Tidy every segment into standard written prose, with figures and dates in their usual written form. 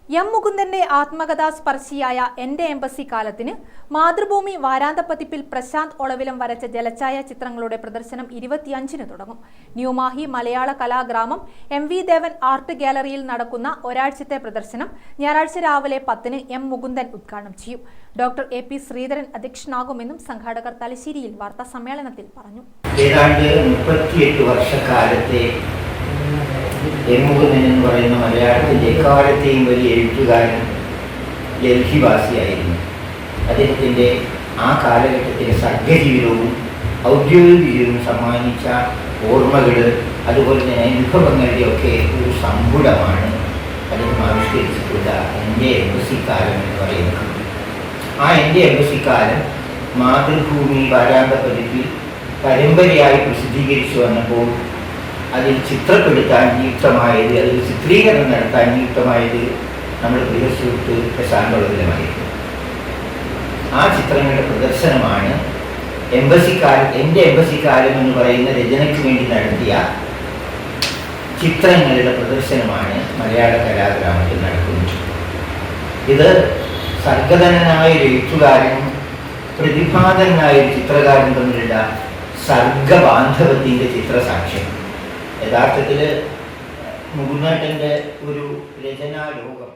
M മുകുന്ദന്റെ ആത്മകഥാസ്പർശിയായ എന്റെ embassy കാലത്തിന് മാതൃഭൂമി വാരാന്തപ്പതിപ്പിൽ പ്രശാന്ത് ഒളവിലം വരച്ച ജലഛായ ചിത്രങ്ങളുടെ പ്രദർശനം 25-ന് തുടങ്ങും. ന്യൂമാഹി മലയാള കലാഗ്രാമം എം.വി. ദേവൻ ആർട്ട് ഗാലറിയിൽ നടക്കുന്ന ഒരാഴ്ചത്തെ പ്രദർശനം ഞായറാഴ്ച രാവിലെ 10-ന് എം മുകുന്ദൻ ഉദ്ഘാടനം ചെയ്യും. Doctor AP. ശ്രീധരൻ അധ്യക്ഷനാകുമെന്നും സംഘാടകർ തലശ്ശേരിയിൽ വാർത്താസമ്മേളനത്തിൽ പറഞ്ഞു. ഏതാണ്ട് 38 വർഷക്കാലത്തെ എം മുകുന്ദൻ എന്ന് പറയുന്ന മലയാളത്തിൻ്റെ എക്കാലത്തെയും വലിയ എഴുത്തുകാരൻ ഡൽഹിവാസിയായിരുന്നു. അദ്ദേഹത്തിൻ്റെ ആ കാലഘട്ടത്തിലെ സർഗജീവിതവും ഔദ്യോഗിക ജീവിതവും സമ്മാനിച്ച ഓർമ്മകൾ, അതുപോലെ തന്നെ അനുഭവങ്ങളുടെയൊക്കെ ഒരു സമ്പുടമാണ് അദ്ദേഹം ആവിഷ്കരിച്ചിട്ടുള്ള എൻ്റെ എംബസിക്കാലം എന്ന് പറയുന്നത്. ആ എൻ്റെ എംബസിക്കാലം മാതൃഭൂമി വാരാന്തപ്പതിപ്പിൽ പരമ്പരയായി പ്രസിദ്ധീകരിച്ചു വന്നപ്പോൾ അതിൽ ചിത്രപ്പെടുത്താൻ നിയുക്തമായത്, അതിൽ ചിത്രീകരണം നടത്താൻ നിയുക്തമായത് നമ്മുടെ പ്രിയ സുഹൃത്ത് പ്രശാന്ത് ഒളവിലമായിരുന്നു. ആ ചിത്രങ്ങളുടെ പ്രദർശനമാണ് എൻ്റെ എംബസിക്കാലം എന്ന് പറയുന്ന രചനയ്ക്ക് വേണ്ടി നടത്തിയ ചിത്രങ്ങളുടെ പ്രദർശനമാണ് മലയാള കലാഗ്രാമത്തിൽ നടക്കുന്നത്. ഇത് സർഗധനനായ ഒരു എഴുത്തുകാരനും പ്രതിഭാതനായ ഒരു ചിത്രകാരനും തമ്മിലുള്ള സർഗബാന്ധവത്തിൻ്റെ ചിത്രസാക്ഷ്യം. യഥാർത്ഥത്തിൽ മുകുന്ദേട്ടൻ്റെ ഒരു രചനാലോകം.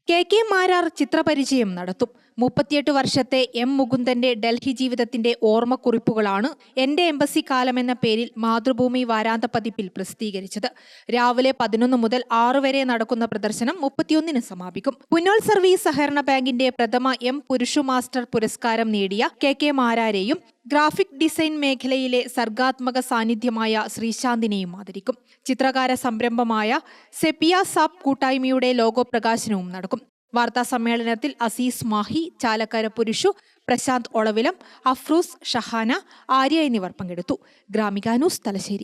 കെ മാരാർ ചിത്രപരിചയം നടത്തും. 38 വർഷത്തെ എം മുകുന്ദന്റെ ഡൽഹി ജീവിതത്തിന്റെ ഓർമ്മക്കുറിപ്പുകളാണ് എന്റെ എംബസി കാലം എന്ന പേരിൽ മാതൃഭൂമി വാരാന്തപ്പതിപ്പിൽ പ്രസിദ്ധീകരിച്ചത്. രാവിലെ 11 മുതൽ 6 വരെ നടക്കുന്ന പ്രദർശനം 31-ന് സമാപിക്കും. പുന്നോൾ സർവീസ് സഹകരണ ബാങ്കിന്റെ പ്രഥമ എം പുരുഷു മാസ്റ്റർ പുരസ്കാരം നേടിയ കെ മാരാരെയും ഗ്രാഫിക് ഡിസൈൻ മേഖലയിലെ സർഗാത്മക സാന്നിധ്യമായ ശ്രീശാന്തിനെയും ആദരിക്കും. ചിത്രകാര സംരംഭമായ സെപ്പിയ സാപ്പ് കൂട്ടായ്മയുടെ ലോഗോ പ്രകാശനവും നടക്കും. വാർത്താ സമ്മേളനത്തിൽ അസീസ് മാഹി, ചാലക്കര പുരുഷു, പ്രശാന്ത് ഒളവിലം, അഫ്രൂസ്, ഷഹാന, ആര്യ എന്നിവർ പങ്കെടുത്തു. ഗ്രാമിക ന്യൂസ്, തലശ്ശേരി.